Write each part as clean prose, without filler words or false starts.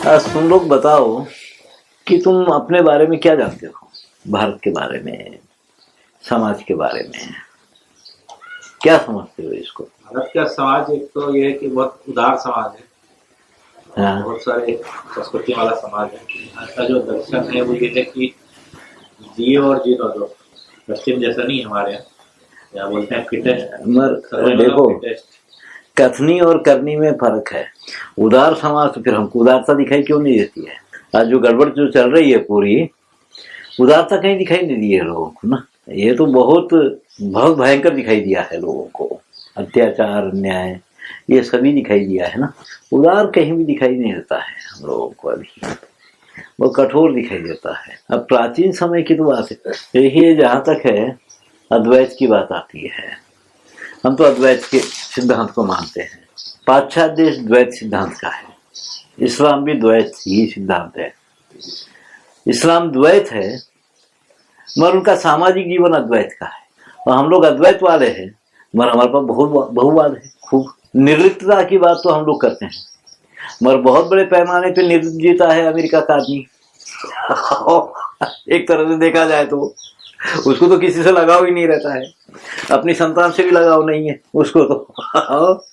तुम लोग बताओ कि तुम अपने बारे में क्या जानते हो, भारत के बारे में, समाज के बारे में क्या समझते हो इसको? भारत का समाज एक तो ये है कि बहुत उदार समाज है। हाँ। बहुत सारे संस्कृति वाला समाज है। यहाँ का जो दर्शन है वो ये है कि जियो और जीनो दो, पश्चिम जैसा नहीं हमारे यहाँ। क्या बोलते हैं, फिटेस्ट। मगर देखो, कथनी और करनी में फर्क है। उदार समाज तो फिर हमको उदारता दिखाई क्यों नहीं देती है? आज जो गड़बड़ जो चल रही है पूरी, उदारता कहीं दिखाई नहीं दी है लोगों को ना। ये तो बहुत बहुत भयंकर दिखाई दिया है लोगों को। अत्याचार, अन्याय, ये सभी दिखाई दिया है ना। उदार कहीं भी दिखाई नहीं देता है हम लोगों को अभी, वो कठोर दिखाई देता है। अब प्राचीन समय की तो बात है, यही जहाँ तक है अद्वैत की बात आती है, हम तो अद्वैत के सिद्धांत को मानते हैं। पाश्चात्य देश द्वैत सिद्धांत का है, इस्लाम भी द्वैत ही सिद्धांत है। इस्लाम द्वैत है मगर उनका सामाजिक जीवन अद्वैत का है, और हम लोग अद्वैत वाले हैं मगर हमारे पास बहुत बहुवाद है। खूब निर्लिप्तता की बात तो हम लोग करते हैं, मगर बहुत बड़े पैमाने पे निर्लिप्त जीता है अमेरिका का आदमी। एक तरह से देखा जाए तो उसको तो किसी से लगाव ही नहीं रहता है, अपनी संतान से भी लगाव नहीं है उसको तो।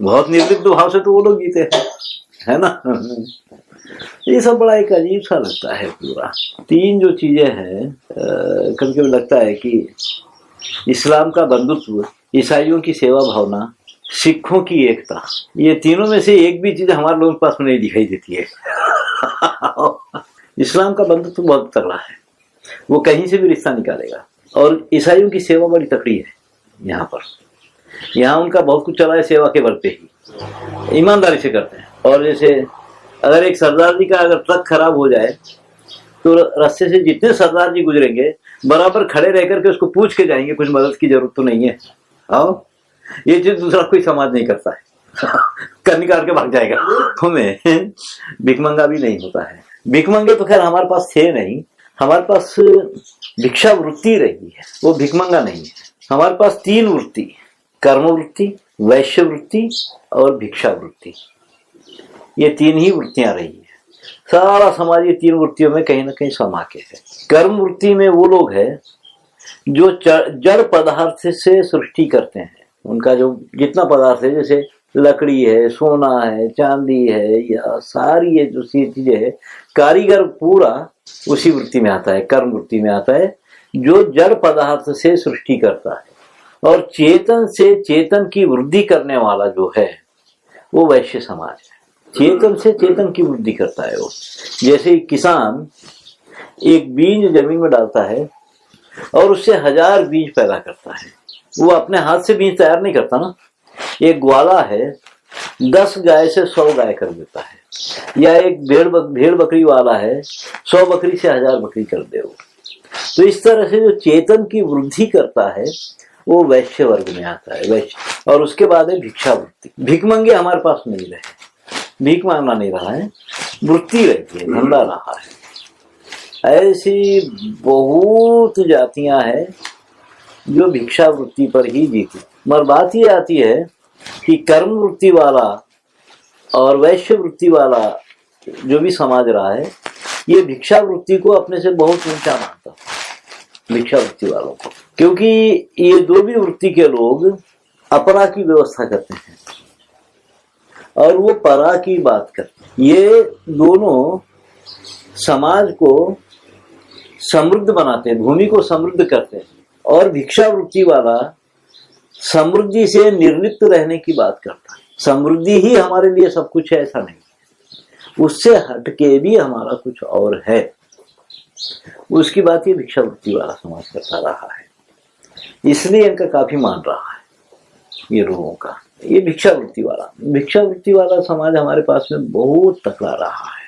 बहुत निर्लिप्त भाव से तो वो लोग जीते हैं, है ना। ये सब बड़ा एक अजीब सा लगता है पूरा। तीन जो चीजें हैं, कभी कभी लगता है कि इस्लाम का बंधुत्व, ईसाइयों की सेवा भावना, सिखों की एकता, ये तीनों में से एक भी चीज हमारे लोगों के पास में नहीं दिखाई देती है। इस्लाम का बंधुत्व बहुत तगड़ा है, वो कहीं से भी रिश्ता निकालेगा। और ईसाइयों की सेवा बड़ी तकड़ी है यहाँ पर। यहाँ उनका बहुत कुछ चला है सेवा के बल पे ही, ईमानदारी से करते हैं। और जैसे अगर एक सरदार जी का अगर ट्रक खराब हो जाए तो रास्ते से जितने सरदार जी गुजरेंगे बराबर खड़े रह करके उसको पूछ के जाएंगे कुछ मदद की जरूरत तो नहीं है। आओ, ये चीज दूसरा कोई समाज नहीं करता है। कर निकाल के भाग जाएगा। हमें भिकमंगा भी नहीं होता है। भिकमंगे तो खैर हमारे पास थे नहीं, हमारे पास भिक्षा वृत्ति रही है, वो भिकमंगा नहीं है। हमारे पास तीन वृत्ति, कर्म वृत्ति, वैश्य वृत्ति और भिक्षा वृत्ति, ये तीन ही वृत्तियां रही है। सारा समाज ये तीन वृत्तियों में कहीं ना कहीं समा के है। कर्म वृत्ति में वो लोग हैं जो जड़ पदार्थ से सृष्टि करते हैं। उनका जो जितना पदार्थ है, जैसे लकड़ी है, सोना है, चांदी है, या सारी ये जो चीजें है, कारीगर पूरा उसी वृत्ति में आता है, कर्म वृत्ति में आता है, जो जड़ पदार्थ से सृष्टि करता है। और चेतन से चेतन की वृद्धि करने वाला जो है वो वैश्य समाज है। चेतन से चेतन की वृद्धि करता है वो। जैसे किसान एक बीज जमीन में डालता है और उससे 1000 बीज पैदा करता है, वो अपने हाथ से बीज तैयार नहीं करता ना। एक ग्वाला है 10 गाय से 100 गाय कर देता है, या एक भेड़ बकरी वाला है 100 बकरी से 1000 बकरी कर दे वो। तो इस तरह से जो चेतन की वृद्धि करता है वो वैश्य वर्ग में आता है, वैश्य। और उसके बाद है भिक्षा वृत्ति। भिकमंगे हमारे पास नहीं रहे, भीख मांगना नहीं रहा है, वृत्ति रहती है, धंधा रहा है। ऐसी बहुत जातियां हैं जो भिक्षा वृत्ति पर ही जीती। मगर बात ये आती है कि कर्म वृत्ति वाला और वैश्य वृत्ति वाला जो भी समाज रहा है, ये भिक्षा वृत्ति को अपने से बहुत ऊंचा मानता है, भिक्षा वृत्ति वालों को। क्योंकि ये दो भी वृत्ति के लोग अपरा की व्यवस्था करते हैं और वो परा की बात करते हैं। ये दोनों समाज को समृद्ध बनाते हैं, भूमि को समृद्ध करते हैं। और भिक्षा वृत्ति वाला समृद्धि से निर्लिप्त रहने की बात करता है। समृद्धि ही हमारे लिए सब कुछ है ऐसा नहीं, उससे हटके भी हमारा कुछ और है, उसकी बात ये भिक्षा वृत्ति वाला समाज करता रहा है। इसलिए इनका काफी मान रहा है ये लोगों का, ये भिक्षा वृत्ति वाला समाज हमारे पास में बहुत तकड़ा रहा है।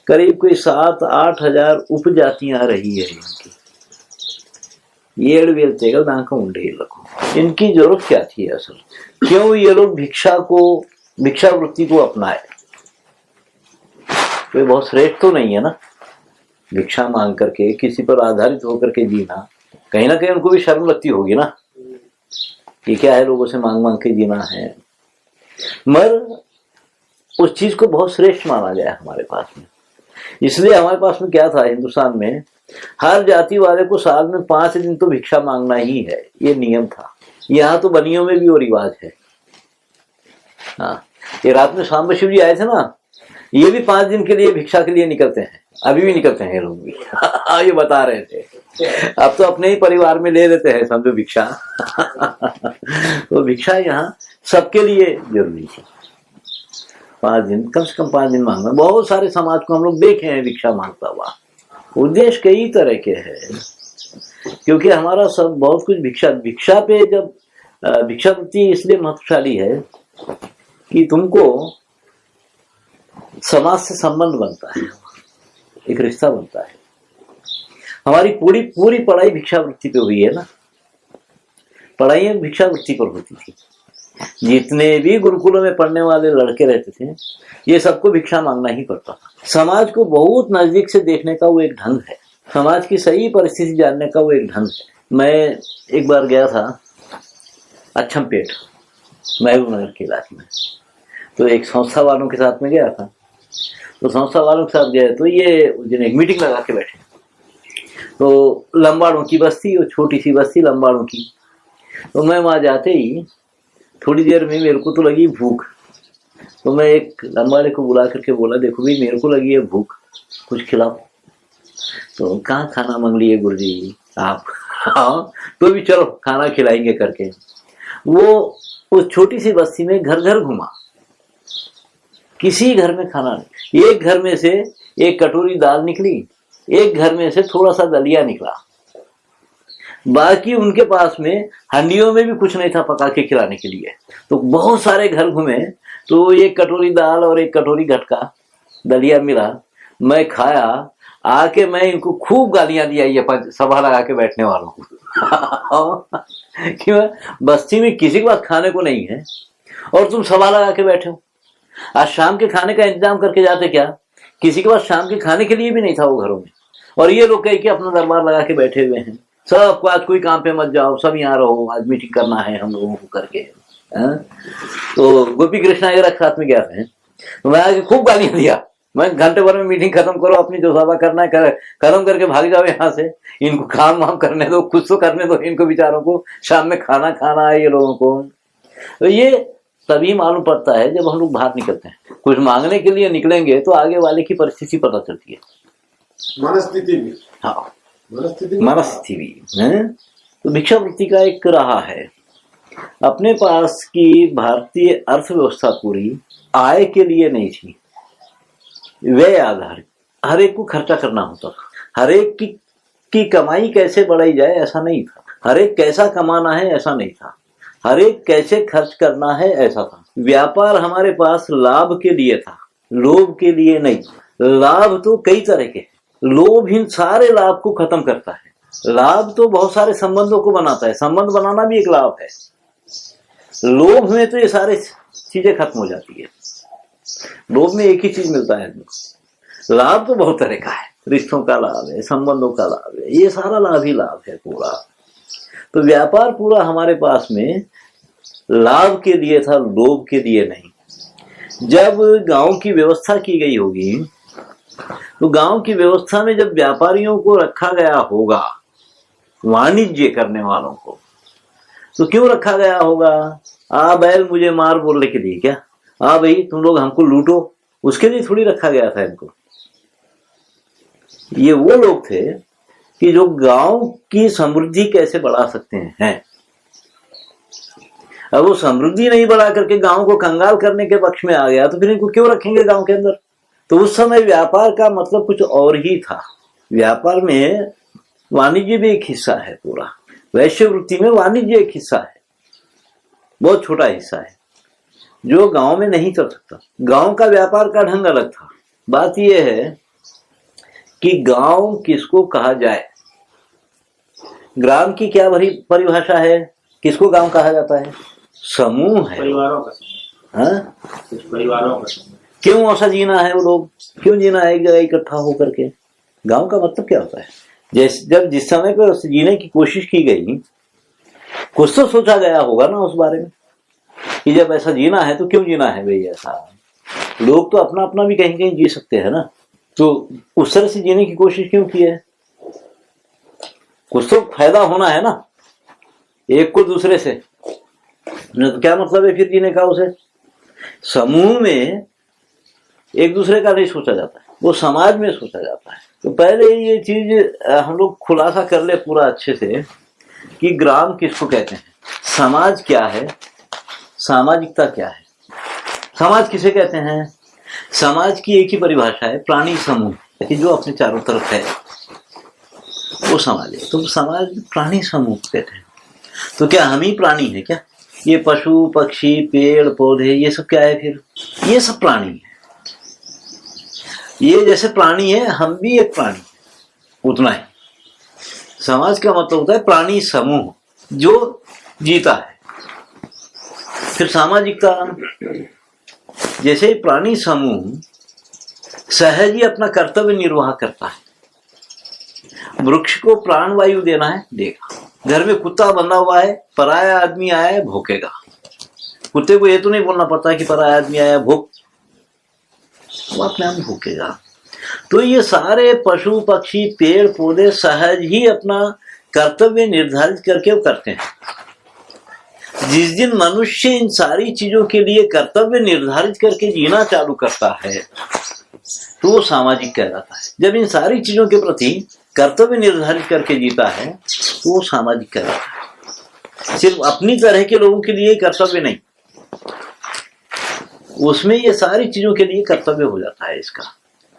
करीब कोई 7-8 हजार उपजातियां रही है इनकी। इनकी जरूरत क्या थी असल, क्यों ये लोग भिक्षा वृत्ति को अपनाए? कोई बहुत श्रेष्ठ तो नहीं है ना भिक्षा मांग करके किसी पर आधारित होकर के जीना। कहीं ना कहीं उनको भी शर्म लगती होगी ना, ये क्या है लोगों से मांग मांग के जीना है। मगर उस चीज को बहुत श्रेष्ठ माना गया है हमारे पास में। इसलिए हमारे पास में क्या था, हिंदुस्तान में हर जाति वाले को साल में 5 दिन तो भिक्षा मांगना ही है, ये नियम था। यहाँ तो बनियों में भी वो रिवाज है। हाँ, ये रात में सांब शिव जी आए थे ना, ये भी 5 दिन के लिए भिक्षा के लिए निकलते हैं, अभी भी निकलते हैं ये लोग भी। ये बता रहे थे, अब तो अपने ही परिवार में ले लेते हैं समझो भिक्षा। तो भिक्षा यहाँ सबके लिए जरूरी है। 5 दिन, कम से कम 5 दिन मांगना। बहुत सारे समाज को हम लोग देखे हैं भिक्षा मांगता हुआ। उद्देश्य कई तरह के हैं, क्योंकि हमारा सब बहुत कुछ भिक्षा पे जब भिक्षावृत्ति इसलिए महत्वशाली है कि तुमको समाज से संबंध बनता है, एक रिश्ता बनता है। हमारी पूरी पढ़ाई भिक्षावृत्ति पे हुई है ना, पढ़ाई भिक्षावृत्ति पर होती थी। जितने भी गुरुकुलों में पढ़ने वाले लड़के रहते थे, ये सबको भिक्षा मांगना ही पड़ता था। समाज को बहुत नजदीक से देखने का वो एक ढंग है, समाज की सही परिस्थिति जानने का वो एक ढंग है। मैं एक बार गया था अछमपेट, महबूबनगर के इलाके में, तो एक संस्था वालों के साथ में गया था। तो संस्था वालों के साथ गए तो ये उस दिन एक मीटिंग लगा के बैठे। तो लंबाड़ों की बस्ती, वो छोटी सी बस्ती लंबाड़ों की। तो मैं वहां जाते ही थोड़ी देर में मेरे को तो लगी भूख। तो मैं एक लंबाड़े को बुला करके बोला, देखो भाई मेरे को लगी है भूख, कुछ खिलाओ। तो कहाँ खाना मांग लिए गुरुजी आप? हाँ, तो भी चलो खाना खिलाएंगे करके। वो उस छोटी सी बस्ती में घर घर घुमा, किसी घर में खाना नहीं। एक घर में से एक कटोरी दाल निकली, एक घर में से थोड़ा सा दलिया निकला, बाकी उनके पास में हंडियों में भी कुछ नहीं था पका के खिलाने के लिए। तो बहुत सारे घर घूमे, तो एक कटोरी दाल और एक कटोरी घटका दलिया मिला। मैं खाया, आके मैं इनको खूब गालियां दिया, ये सभा लगा के बैठने वालों को। क्यों? बस्ती में किसी के पास खाने को नहीं है और तुम सभा लगा के बैठे हो। आज शाम के खाने का इंतजाम करके जाते क्या? किसी के पास शाम के खाने के लिए भी नहीं था वो घरों में। और ये लोग कह के अपना दरबार लगा के बैठे हुए हैं, सबको आज कोई काम पे मत जाओ, सब यहाँ रहो, आज मीटिंग करना है हम लोगों को करके। तो गोपी कृष्णा एक साथ में गया था, तो मैं आगे खूब गालियां दिया। मैं घंटे भर में मीटिंग खत्म करो, अपनी जो सभा करना है खत्म करके भाग जाओ यहाँ से। इनको काम वाम करने दो, कुछ तो करने दो इनको बेचारों को, शाम में खाना खाना है ये लोगों को। तो ये तभी मालूम पड़ता है जब हम लोग बाहर निकलते हैं। कुछ मांगने के लिए निकलेंगे तो आगे वाले की परिस्थिति पता चलती है, मनस्थिति भी। हाँ, मनस्थिति भी है। तो भिक्षावृत्ति का एक रहा है। अपने पास की भारतीय अर्थव्यवस्था पूरी आय के लिए नहीं थी, व्यय आधारित। हर एक को खर्चा करना होता था, हर एक की कमाई कैसे बढ़ाई जाए ऐसा नहीं था, हर एक कैसा कमाना है ऐसा नहीं था, हर एक कैसे खर्च करना है ऐसा था। व्यापार हमारे पास लाभ के लिए था, लोभ के लिए नहीं। लाभ तो कई तरह के, लोभ इन सारे लाभ को खत्म करता है। लाभ तो बहुत सारे संबंधों को बनाता है, संबंध बनाना भी एक लाभ है। लोभ में तो ये सारी चीजें खत्म हो जाती है। लोभ में एक ही चीज मिलता है, लाभ तो बहुत तरह का है, रिश्तों का लाभ है, संबंधों का लाभ है, ये सारा लाभ ही लाभ है पूरा। तो व्यापार पूरा हमारे पास में लाभ के लिए था, लोभ के लिए नहीं। जब गांव की व्यवस्था की गई होगी, तो गांव की व्यवस्था में जब व्यापारियों को रखा गया होगा, वाणिज्य करने वालों को, तो क्यों रखा गया होगा? आ बैल मुझे मार बोलने के लिए क्या? आ भाई तुम लोग हमको लूटो, उसके लिए थोड़ी रखा गया था इनको। ये वो लोग थे कि जो गांव की समृद्धि कैसे बढ़ा सकते हैं। अब वो समृद्धि नहीं बढ़ा करके गांव को कंगाल करने के पक्ष में आ गया, तो फिर इनको क्यों रखेंगे गांव के अंदर? तो उस समय व्यापार का मतलब कुछ और ही था। व्यापार में वाणिज्य भी एक हिस्सा है, पूरा वैश्य वृत्ति में वाणिज्य एक हिस्सा है, बहुत छोटा हिस्सा है जो गांव में नहीं चल सकता। गांव का व्यापार का ढंग अलग था। बात यह है कि गांव किसको कहा जाए, ग्राम की क्या परिभाषा है, किसको गांव कहा जाता है? समूह है, परिवारों का समूह। हाँ, कुछ परिवारों का समूह। क्यों ऐसा जीना है? वो लोग क्यों जीना है एक जगह इकट्ठा होकर के? गांव का मतलब क्या होता है? जब जिस समय पर जीने की कोशिश की गई, कुछ तो सोचा गया होगा ना उस बारे में कि जब ऐसा जीना है तो क्यों जीना है भाई ऐसा। लोग तो अपना अपना भी कहीं कहीं जी सकते हैं ना, तो उस तरह से जीने की कोशिश क्यों की है? कुछ तो फायदा होना है ना एक को दूसरे से, नहीं तो क्या मतलब है फिर जीने का? उसे समूह में एक दूसरे का नहीं सोचा जाता है, वो समाज में सोचा जाता है। तो पहले ये चीज हम लोग खुलासा कर ले पूरा अच्छे से कि ग्राम किसको कहते हैं, समाज क्या है, सामाजिकता क्या है। समाज किसे कहते हैं? समाज की एक ही परिभाषा है, प्राणी समूह कि जो अपने चारों तरफ है वो समाज है। तो समाज प्राणी समूह कहते हैं। तो क्या हम ही प्राणी है क्या? ये पशु पक्षी पेड़ पौधे ये सब क्या है फिर? ये सब प्राणी है। ये जैसे प्राणी है हम भी एक प्राणी, उतना ही। समाज का मतलब होता है प्राणी समूह जो जीता है। फिर सामाजिकता, जैसे प्राणी समूह सहज ही अपना कर्तव्य निर्वाह करता है। वृक्ष को प्राणवायु देना है, देगा। घर में कुत्ता बंधा हुआ है, पराया आदमी आया है, भौंकेगा। कुत्ते को ये तो नहीं बोलना पड़ता कि पराया आदमी आया भौंक, वो अपने आप भौंकेगा। तो ये सारे पशु पक्षी पेड़ पौधे सहज ही अपना कर्तव्य निर्धारित करके वो करते हैं। जिस दिन मनुष्य इन सारी चीजों के लिए कर्तव्य निर्धारित करके जीना चालू करता है तो वो सामाजिक कहलाता है। जब इन सारी चीजों के प्रति कर्तव्य निर्धारित करके जीता है तो वो सामाजिक कहलाता है। सिर्फ अपनी तरह के लोगों के लिए कर्तव्य नहीं, उसमें ये सारी चीजों के लिए कर्तव्य हो जाता है इसका,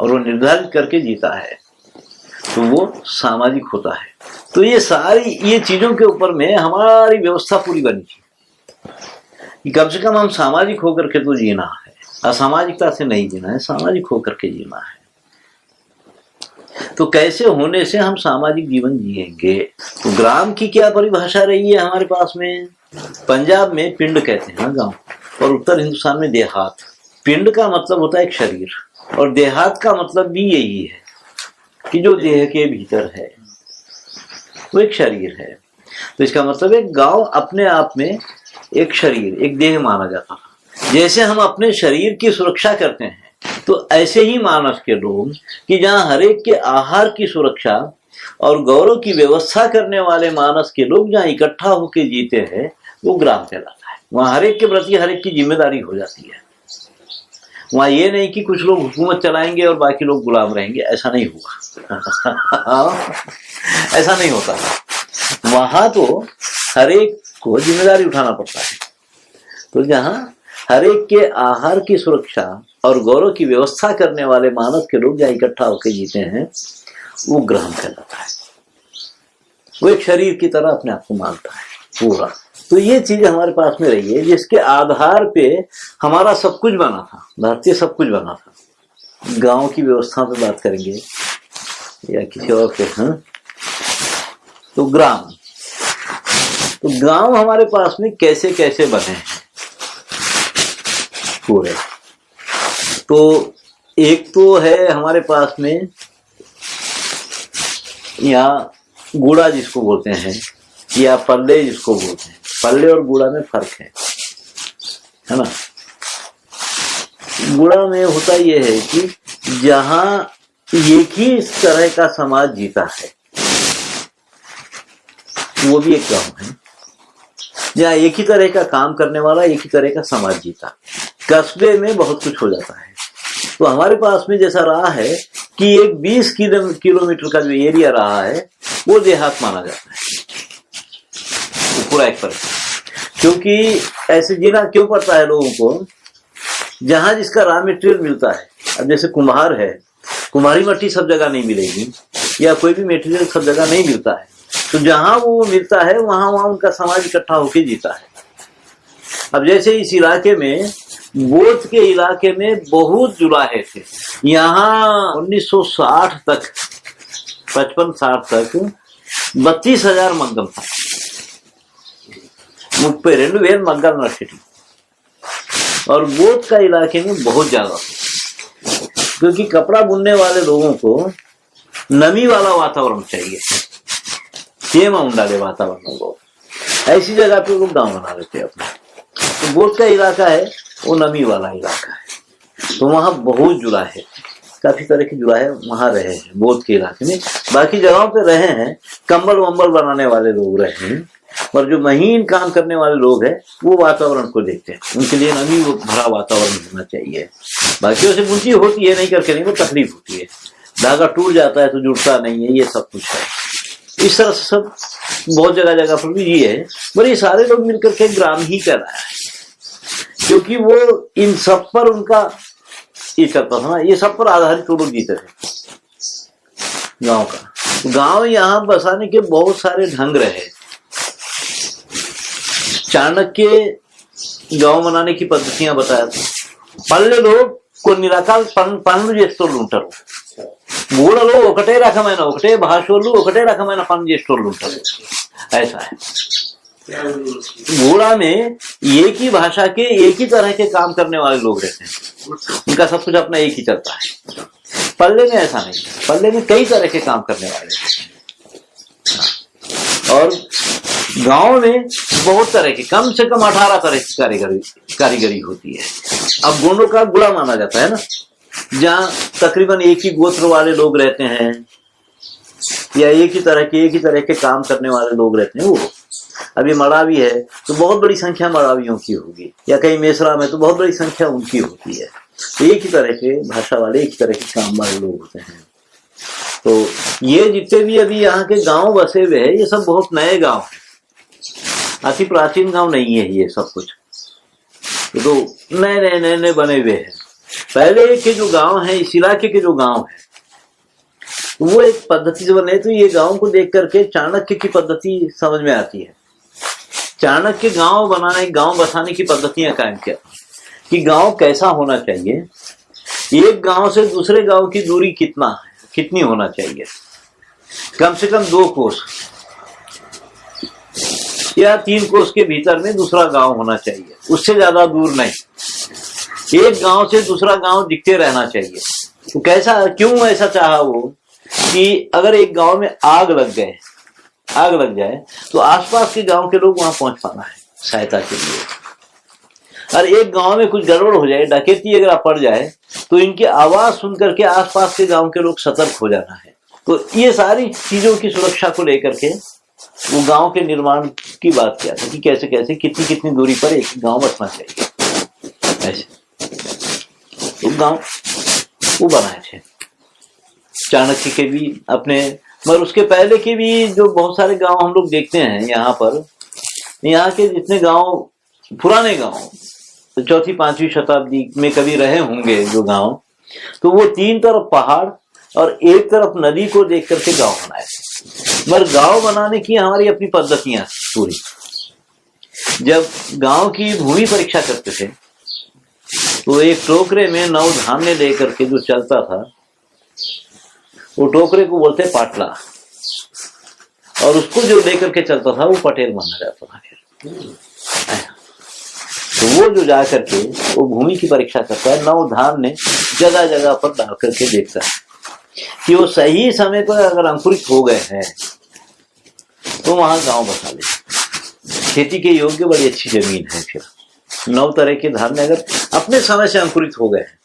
और वो निर्धारित करके जीता है तो वो सामाजिक होता है। तो ये सारी ये चीजों के ऊपर में हमारी व्यवस्था पूरी बनी कि कम से कम हम सामाजिक होकर के तो जीना है, असामाजिकता से नहीं जीना है, सामाजिक होकर के जीना है। तो कैसे होने से हम सामाजिक जीवन जिएंगे? तो ग्राम की क्या परिभाषा रही है हमारे पास में? पंजाब में पिंड कहते हैं ना गांव, और उत्तर हिंदुस्तान में देहात। पिंड का मतलब होता है एक शरीर, और देहात का मतलब भी यही है कि जो देह के भीतर है वो एक शरीर है। तो इसका मतलब है गांव अपने आप में एक शरीर, एक देह माना जाता था। जैसे हम अपने शरीर की सुरक्षा करते हैं तो ऐसे ही मानस के लोग कि जहां हरेक के आहार की सुरक्षा और गौरव की व्यवस्था करने वाले मानस के लोग जहां इकट्ठा होकर जीते हैं वो ग्राम कहलाता है। वहां हरेक के प्रति हरेक की जिम्मेदारी हो जाती है। वहां ये नहीं कि कुछ लोग हुकूमत चलाएंगे और बाकी लोग गुलाम रहेंगे, ऐसा नहीं होगा। ऐसा नहीं होता। वहां तो हरेक को जिम्मेदारी उठाना पड़ता है। तो जहां हरेक के आहार की सुरक्षा और गौरव की व्यवस्था करने वाले मानस के लोग जहां इकट्ठा होकर जीते हैं वो ग्राम कहलाता है। वो एक शरीर की तरह अपने आप को मानता है पूरा। तो ये चीज हमारे पास में रही है जिसके आधार पे हमारा सब कुछ बना था, भारतीय सब कुछ बना था। गांव की व्यवस्था पे बात करेंगे या किसी और पे। तो ग्राम, तो गांव हमारे पास में कैसे कैसे बने हैं पूरे। तो एक तो है हमारे पास में यहाँ गुड़ा जिसको बोलते हैं या पल्ले जिसको बोलते हैं। पल्ले और गुड़ा में फर्क है ना। गुड़ा में होता यह है कि जहां एक ही इस तरह का समाज जीता है वो भी एक गांव है। जहां एक ही तरह का काम करने वाला एक ही तरह का समाज जीता। कस्बे में बहुत कुछ हो जाता है। तो हमारे पास में जैसा रहा है कि एक 20 किलोमीटर का जो एरिया रहा है वो देहात माना जाता है पूरा एक पर। क्योंकि ऐसे जीना क्यों पड़ता है लोगों को? जहां जिसका रॉ मटेरियल मिलता है। अब जैसे कुम्हार है, कुम्हारी मट्टी सब जगह नहीं मिलेगी या कोई भी मटेरियल सब जगह नहीं मिलता है। तो जहां वो मिलता है वहां उनका समाज इकट्ठा होकर जीता है। अब जैसे इस इलाके में, बोध के इलाके में बहुत जुलाहे थे। यहाँ 1960 तक 55-60 तक 32,000 मग्गल था। 32,000 मग्गल नर्सिटी। और बोध का इलाके में बहुत ज्यादा था, क्योंकि कपड़ा बुनने वाले लोगों को नमी वाला वातावरण चाहिए, सेम डाले वातावरण को। ऐसी जगह पे लोग गांव बना लेते हैं अपना। तो बोध का इलाका है वो नमी वाला इलाका है। तो वहाँ बहुत जुड़ा है, काफी तरह की जुड़ा है, वहाँ रहे हैं बोध के इलाके में। बाकी जगहों पे रहे हैं, कंबल वंबल बनाने वाले लोग रहे हैं, और जो महीन काम करने वाले लोग हैं वो वातावरण को देखते हैं, उनके लिए नमी भरा वातावरण होना चाहिए। बाकी से बुनती होती है, नहीं करके नहीं, वो तकलीफ होती है, धागा टूट जाता है तो जुड़ता नहीं है, ये सब कुछ है। इस तरह से सब बहुत जगह जगह पर भी ये है, पर ये सारे लोग मिलकर के ग्राम ही कहलाया है, क्योंकि वो इन सब पर उनका ये चलता था ना, ये सब पर आधारित वो लोग जीते थे गांव का। गांव यहाँ बसाने के बहुत सारे ढंग रहे। चाणक्य गांव बनाने की पद्धतियां बताया था। पल्ले लोग को निराकार पन्नु చేస్తోళ్ళు ఉంటారు, గూడలో ఒకటే రకమైన ఒకటే భాషోళ్ళు ఒకటే రకమైన పని చేసేటోళ్ళు ఉంటారు। ऐसा है, घोड़ा में एक ही भाषा के एक ही तरह के काम करने वाले लोग रहते हैं, उनका सब कुछ अपना एक ही चलता है। पल्ले में ऐसा नहीं, पल्ले में कई तरह के काम करने वाले हैं। और गांव में बहुत तरह की, कम से कम 18 तरह की कारीगरी होती है। अब गोंडों का गुड़ा माना जाता है ना, जहाँ तकरीबन एक ही गोत्र वाले लोग रहते हैं, या एक ही तरह के काम करने वाले लोग रहते हैं। वो अभी मड़ावी है तो बहुत बड़ी संख्या मड़ावियों की होगी, या कहीं मेसरा में तो बहुत बड़ी संख्या उनकी होती है। एक ही तरह के भाषा वाले, एक ही तरह के काम वाले लोग होते हैं। तो ये जितने भी अभी यहाँ के गांव बसे हुए हैं, ये सब बहुत नए गांव हैं, अति प्राचीन गांव नहीं है ये सब कुछ, तो नए बने हुए हैं। पहले के जो गांव है, इस इलाके के जो गांव है, वो एक पद्धति से बने। तो ये गांव को देख करके चाणक्य की पद्धति समझ में आती है। चाणक्य गांव बनाने, गांव बसाने की पद्धतियां कायम किया कि गांव कैसा होना चाहिए, एक गांव से दूसरे गांव की दूरी कितनी होना चाहिए, कम से कम 2 कोस या 3 कोस के भीतर में दूसरा गांव होना चाहिए, उससे ज्यादा दूर नहीं। एक गांव से दूसरा गांव दिखते रहना चाहिए। तो कैसा, क्यों ऐसा चाहा वो कि अगर एक गांव में आग लग जाए तो आसपास के गांव के लोग वहां पहुंच पाना है सहायता के लिए। और एक गांव में कुछ गड़बड़ हो जाए, डकैती अगर पड़ जाए, तो इनकी आवाज सुनकर के आसपास के गांव के लोग सतर्क हो जाना है। तो ये सारी चीजों की सुरक्षा को लेकर के वो गांव के निर्माण की बात किया था कि कैसे कैसे कितनी दूरी पर एक गांव बसना चाहिए। ऐसे तो गांव वो बनाए थे चाणक्य के भी अपने, मगर उसके पहले के भी जो बहुत सारे गांव हम लोग देखते हैं यहाँ पर। यहाँ के जितने गांव, पुराने गांव, तो 4वीं-5वीं शताब्दी में कभी रहे होंगे जो गांव, तो वो 3 तरफ पहाड़ और एक तरफ नदी को देख करके गांव बनाए थे। मगर गांव बनाने की हमारी अपनी पद्धतियां पूरी। जब गांव की भूमि परीक्षा करते थे तो एक टोकरे में 9 धान्य लेकर के जो चलता था, वो टोकरे को बोलते पाटला, और उसको जो लेकर के चलता था वो पटेल माना जाता था। तो वो जो जा करके वो भूमि की परीक्षा करता है, 9 धान्य जगह जगह पर डाल करके देखता है कि वो सही समय पर अगर अंकुरित हो गए हैं तो वहां गांव बसा ले। खेती के योग्य बड़ी अच्छी जमीन है। फिर 9 तरह के धान्य अगर अपने समय से अंकुरित हो गए हैं,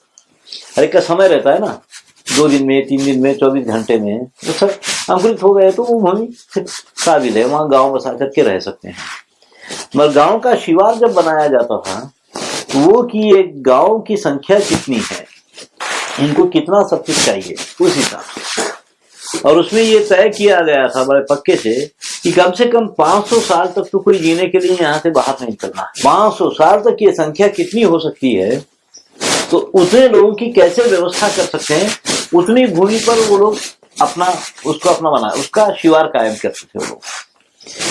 हर एक का समय रहता है ना, 2 दिन में, 3 दिन में, 24 घंटे में, तो सब अंकुरित हो गए तो वो भूमि काबिल है, वहां गांव बसा करके रह सकते हैं। मगर गांव का शिवार जब बनाया जाता था वो कि एक गांव की संख्या कितनी है, इनको कितना सब कुछ चाहिए, उस हिसाब से। और उसमें ये तय किया गया था बड़े पक्के से कि कम 500 साल तक तो कोई जीने के लिए यहाँ से बाहर नहीं निकलना। 500 साल तक ये संख्या कितनी हो सकती है, तो उतने लोगों की कैसे व्यवस्था कर सकते हैं, उतनी भूमि पर वो लोग उसको अपना बना, उसका शिवार कायम करते थे वो लोग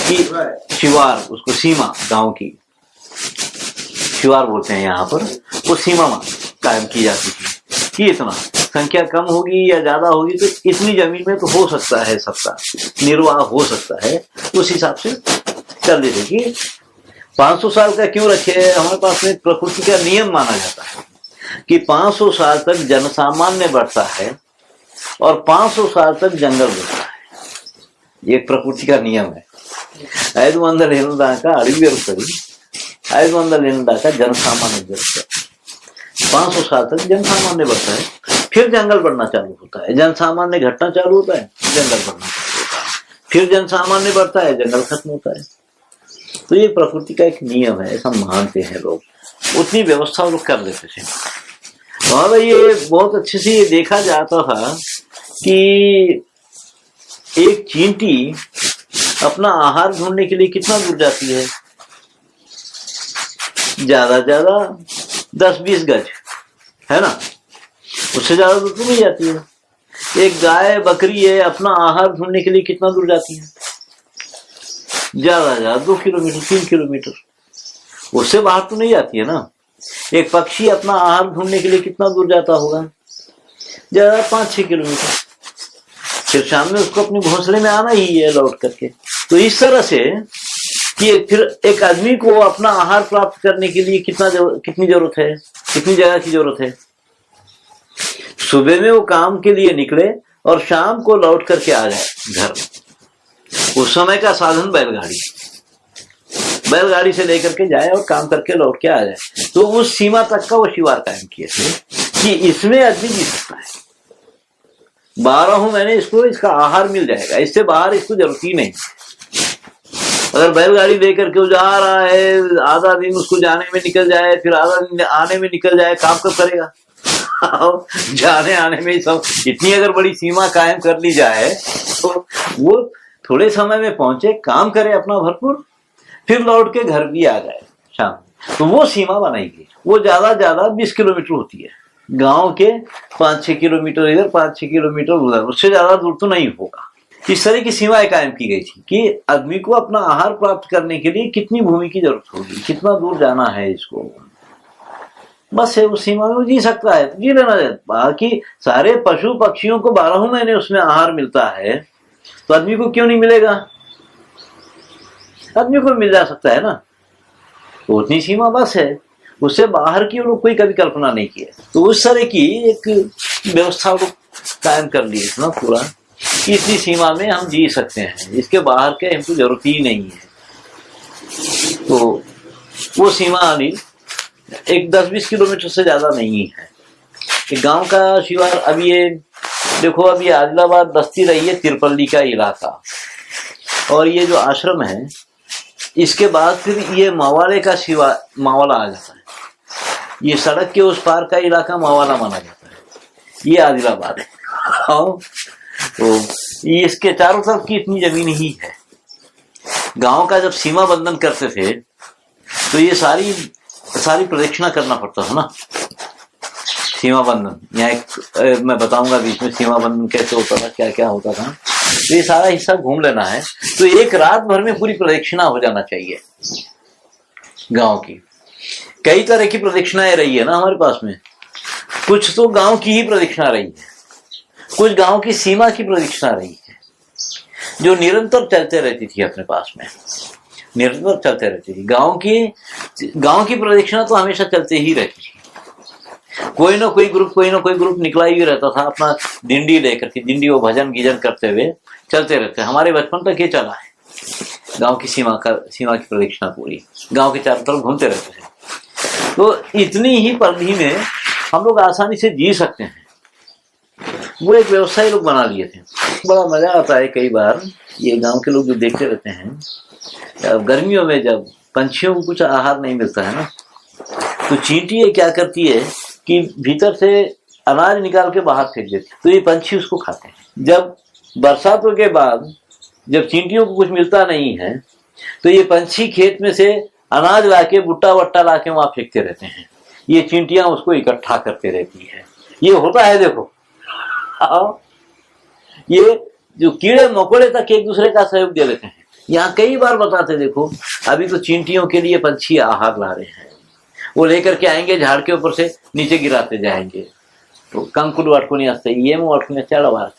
कि शिवार, उसको सीमा, गांव की शिवार बोलते हैं यहाँ पर, वो सीमा कायम की जाती थी कि इतना संख्या कम होगी या ज्यादा होगी तो इतनी जमीन में तो हो सकता है सबका निर्वाह हो सकता है, उस हिसाब से चल देते कि 500 साल का क्यों रखे। हमारे पास में प्रकृति का नियम माना जाता है कि 500 साल तक जनसामान्य बढ़ता है और 500 साल तक जंगल बढ़ता है। ये प्रकृति का नियम है। 500 ಏಳದಾಗ ಅಡವಿ ಇರುತ್ತದೆ, 500 ಏಳದಾಗ ಜನಸಾಮಾನ್ಯ ಇರುತ್ತೆ। 500 साल तक जन सामान्य बढ़ता है, फिर जंगल बढ़ना चालू होता है, जन सामान्य घटना चालू होता है, जंगल बढ़ना चालू होता है, फिर जन सामान्य बढ़ता है, जंगल खत्म होता है। तो ये प्रकृति का एक नियम है, ऐसा मानते हैं लोग, उतनी व्यवस्था लोग कर देते थे। और ये बहुत अच्छे से ये देखा जाता था कि एक चींटी अपना आहार ढूंढने के लिए कितना दूर जाती है, ज्यादा 10-20 गज, है ना, उससे ज्यादा दूर तो नहीं जाती है। एक गाय बकरी है, अपना आहार ढूंढने के लिए कितना दूर जाती है, ज्यादा 2 किलोमीटर 3 किलोमीटर, उससे बाहर तो नहीं जाती है ना। एक पक्षी अपना आहार ढूंढने के लिए कितना दूर जाता होगा, ज्यादा 5-6 किलोमीटर, फिर शाम में उसको अपने घोंसले में आना ही है लौट करके। तो इस तरह से कि फिर एक आदमी को अपना आहार प्राप्त करने के लिए कितनी जरूरत है, कितनी जगह की जरूरत है। सुबह में वो काम के लिए निकले और शाम को लौट करके आ जाए घर। उस समय का साधन बैलगाड़ी से लेकर के जाए और काम करके लौट के आ जाए। तो उस सीमा तक का वो शिवार कायम किए थे कि इसमें आदमी जी सकता है, 12 महीने इसको इसका आहार मिल जाएगा, इससे बाहर इसको जरूरत ही नहीं। अगर बैलगाड़ी लेकर के जा रहा है, आधा दिन उसको जाने में निकल जाए, फिर आधा दिन आने में निकल जाए, काम कब करेगा? जाने आने में सब इतनी अगर बड़ी सीमा कायम कर ली जाए तो वो थोड़े समय में पहुंचे, काम करे अपना भरपूर, फिर लौट के घर भी आ जाए शाम। तो वो सीमा बनाएगी, वो ज्यादा 20 किलोमीटर होती है, गांव के 5-6 किलोमीटर इधर 5-6 किलोमीटर उधर, उससे ज्यादा दूर तो नहीं होगा। इस तरह की सीमाएं कायम की गई थी कि आदमी को अपना आहार प्राप्त करने के लिए कितनी भूमि की जरूरत होगी, कितना दूर जाना है इसको, बस है उस सीमा में जी सकता है, जी लेना है। बाकी सारे पशु पक्षियों को 12 महीने उसमें आहार मिलता है, तो आदमी को क्यों नहीं मिलेगा? आदमी को मिल जा सकता है ना। तो उतनी सीमा बस है, उससे बाहर की लोग कोई कभी कल्पना नहीं की है। तो उस तरह की एक व्यवस्था को कायम कर ली ना पूरा, कि इतनी सीमा में हम जी सकते हैं, इसके बाहर के हमको जरूरत ही नहीं है। तो वो सीमा अभी एक 10-20 किलोमीटर से ज्यादा नहीं है। एक गांव का शिवार, अब ये देखो, अभी आदिलाबाद बस्ती रही है तिरपल्ली का इलाका, और ये जो आश्रम है इसके बाद फिर ये मावाले का मावाला आ जाता है। ये सड़क के उस पार का इलाका मावाला माना जाता है, ये आदिलाबाद है। तो ये इसके चारों तरफ की इतनी जमीन ही है। गांव का जब सीमा बंधन करते थे तो ये सारी प्रदक्षिणा करना पड़ता था ना, सीमा बंधन। यहाँ एक मैं बताऊंगा बीच में सीमा बंधन कैसे होता था, क्या क्या होता था। तो ये सारा हिस्सा घूम लेना है, तो एक रात भर में पूरी प्रदक्षिणा हो जाना चाहिए गांव की। कई तरह की प्रदक्षिणाएं रही है ना हमारे पास में, कुछ तो गांव की ही प्रदक्षिणा रही है, कुछ गांव की सीमा की प्रदक्षिणा रही है, जो निरंतर चलते रहती थी अपने पास में, निरंतर चलते रहती थी। गांव की प्रदक्षिणा तो हमेशा चलते ही रहती थी। कोई ना कोई ग्रुप निकला ही रहता था अपना डिंडी लेकर के, डिंडी वो भजन गीजन करते हुए चलते रहते। हमारे बचपन तक ये चला है, गांव की सीमा की प्रदक्षिणा पूरी गांव के चारों तरफ घूमते रहते थे। तो इतनी ही परिधि में हम लोग आसानी से जी सकते हैं, वो एक व्यवसाय लोग बना लिए थे। बड़ा मजा आता है कई बार, ये गांव के लोग जो देखते रहते हैं, गर्मियों में जब पंछियों को कुछ आहार नहीं मिलता है ना, तो चींटी क्या करती है कि भीतर से अनाज निकाल के बाहर फेंक देती है, तो ये पंछी उसको खाते हैं। जब बरसातों के बाद जब चींटियों को कुछ मिलता नहीं है, तो ये पंछी खेत में से अनाज लाके बुट्टा वट्टा लाके वहां फेंकते रहते हैं। ये चींटियां उसको इकट्ठा करते रहती है। ये होता है, देखो ये जो कीड़े मकोड़े तक एक दूसरे का सहयोग दे लेते हैं। यहाँ कई बार बताते, देखो अभी तो चींटियों के लिए पंछी आहार ला रहे हैं, वो लेकर के आएंगे, झाड़ के ऊपर से नीचे गिराते जाएंगे। तो कंकुड़ वाटकुनी आते ये वाटकुनी चढ़ा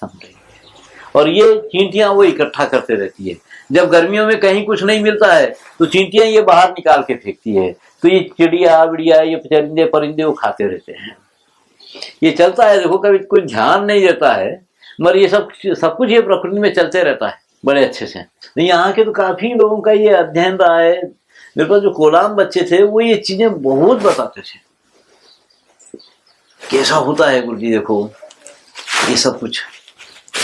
और ये चींटियां वो इकट्ठा करते रहती है। जब गर्मियों में कहीं कुछ नहीं मिलता है तो चींटियां ये बाहर निकाल के फेंकती है, तो ये चिड़िया बिड़िया ये चरिंदे परिंदे वो खाते रहते हैं। ये चलता है, देखो कभी कोई ध्यान नहीं देता है, मगर ये सब कुछ ये प्रकृति में चलते रहता है बड़े अच्छे से। यहाँ के तो काफी लोगों का ये अध्ययन रहा है। मेरे पास जो कोलाम बच्चे थे वो ये चीजें बहुत बताते थे, कैसा होता है गुरु जी, देखो ये सब कुछ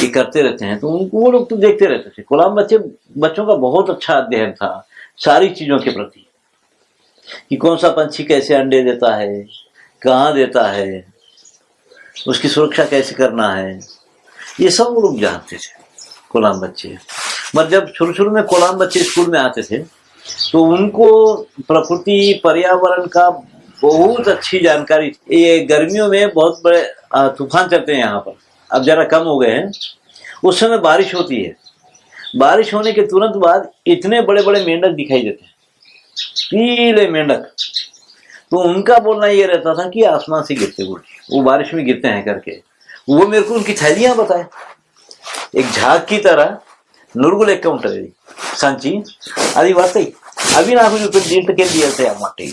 ये करते रहते हैं। तो उनको वो लोग तो देखते रहते थे। गुलाम बच्चों का बहुत अच्छा अध्ययन था सारी चीजों के प्रति, कि कौन सा पंछी कैसे अंडे देता है, कहाँ देता है, उसकी सुरक्षा कैसे करना है, ये सब वो लोग जानते थे गुलाम बच्चे। मगर जब शुरू में गुलाम बच्चे स्कूल में आते थे तो उनको प्रकृति पर्यावरण का बहुत अच्छी जानकारी। ये गर्मियों में बहुत बड़े तूफान चलते हैं यहाँ पर, अब जरा कम हो गए हैं। उस समय बारिश होती है, बारिश होने के तुरंत बाद इतने बड़े बड़े मेंढक दिखाई देते हैं, पीले मेंढक। तो उनका बोलना ये रहता था कि आसमान से गिरते वो बारिश में गिरते हैं करके। वो मेरे को उनकी थैलियां बताए, एक झाग की तरह नुरगुल एक काउंटर सांची आदि वास्तव अभी ना कुछ दिन के दिए थे माटे।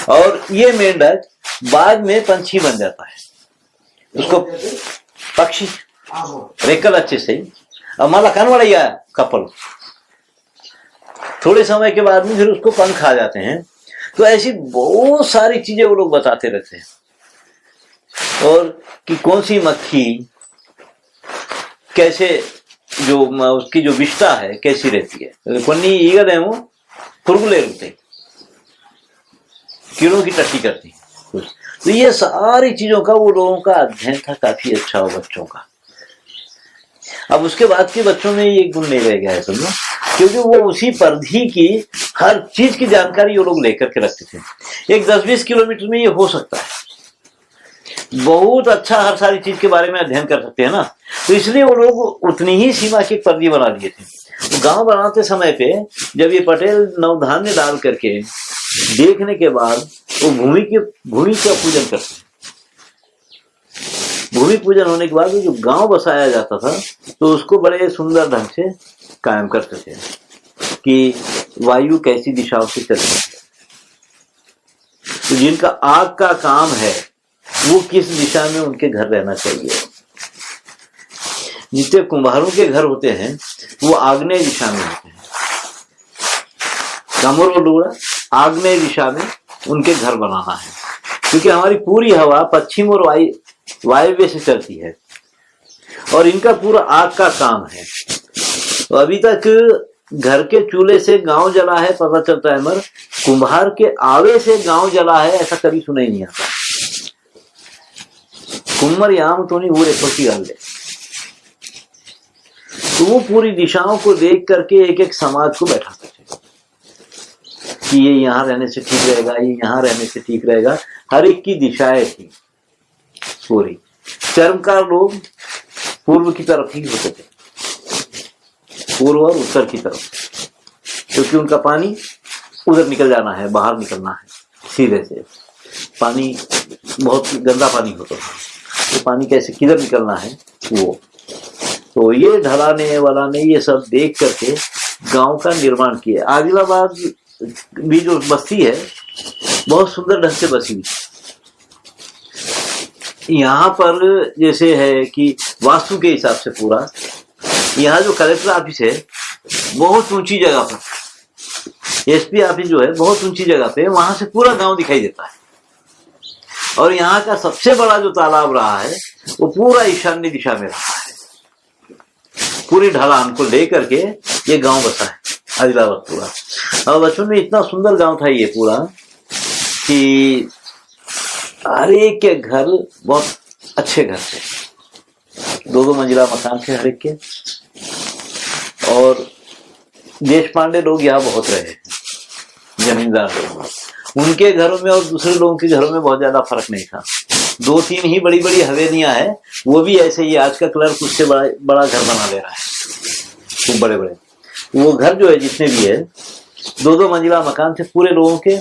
और ये मेंढक बाद में पंछी बन जाता है, उसको पक्षी रेकल अच्छे से माला कान वाला या कपल, थोड़े समय के बाद में फिर उसको पंख आ जाते हैं। तो ऐसी बहुत सारी चीजें वो लोग बताते रहते हैं। और कि कौन सी मक्खी कैसे, जो उसकी जो विष्ठा है कैसी रहती है, कोनी ईगदेमो पुरुगुले रुते कीड़ों की टट्टी करती है। तो ये सारी चीजों का वो लोगों का अध्ययन था, काफी अच्छा हो बच्चों का। अब उसके बाद के बच्चों में ये गुण नहीं रह गया है समझो, क्योंकि वो उसी परिधि की हर चीज की जानकारी वो लोग लेकर के रखते थे। एक 10-20 किलोमीटर में ये हो सकता है, बहुत अच्छा हर सारी चीज के बारे में अध्ययन कर सकते हैं ना। तो इसलिए वो लोग उतनी ही सीमा की परिधि बना लिए थे। तो गांव बनाते समय पे जब ये पटेल नवधान्य डाल करके देखने के बाद वो भूमि का पूजन करते हैं। भूमि पूजन होने के बाद जो गांव बसाया जाता था तो उसको बड़े सुंदर ढंग से कायम करते थे कि वायु कैसी दिशाओं से चल रही है, तो जिनका आग का काम है वो किस दिशा में उनके घर रहना चाहिए। जितने कुम्हारों के घर होते हैं वो आग्नेय दिशा में होते हैं, कमर और डोरा आग्नेय दिशा में उनके घर बनाना है, क्योंकि हमारी पूरी हवा पश्चिम और वायव्य से चलती है और इनका पूरा आग का काम है। तो अभी तक घर के चूल्हे से गांव जला है पता चलता है, मगर कुम्हार के आवे से गांव जला है ऐसा कभी सुना ही नहीं आता। कुम्मर याम तो नहीं वो रेखी गाल दे। तो वो पूरी दिशाओं को देख करके एक एक समाज को बैठाते थे कि ये यहाँ रहने से ठीक रहेगा, ये यहाँ रहने से ठीक रहेगा। हर एक की दिशाएं थी पूरी। चर्मकार लोग पूर्व की तरफ ही होते थे, पूर्व और उत्तर की तरफ, क्योंकि उनका पानी उधर निकल जाना है, बाहर निकलना है सीधे से। पानी बहुत गंदा पानी होता था, तो पानी कैसे किधर निकलना है वो। तो ये ढलाने वाला ने ये सब देख करके गांव का निर्माण किया। आदिलाबाद भी जो बस्ती है बहुत सुंदर ढंग से बसी हुई। यहाँ पर जैसे है कि वास्तु के हिसाब से पूरा, यहाँ जो कलेक्टर ऑफिस है बहुत ऊंची जगह पर, एसपी ऑफिस जो है बहुत ऊंची जगह पे, वहां से पूरा गांव दिखाई देता है। और यहाँ का सबसे बड़ा जो तालाब रहा है वो पूरा ईशान्य दिशा में रहा है। पूरी ढलान को लेकर के ये गांव बसा है आदिलाबाद पूरा। और बचपन में इतना सुंदर गांव था ये पूरा कि हर एक के घर बहुत अच्छे घर थे, 2-2 मंजिला मकान थे हर एक के। और देश पांडे लोग यहाँ बहुत रहे, जमींदार लोग, उनके घरों में और दूसरे लोगों के घरों में बहुत ज्यादा फर्क नहीं था। 2-3 ही बड़ी बड़ी हवेलियां हैं, वो भी ऐसे ही आज का क्लर्क उससे बड़ा घर बना ले रहा है, खूब बड़े बड़े। वो घर जो है जितने भी है 2-2 मंजिला मकान थे पूरे लोगों के,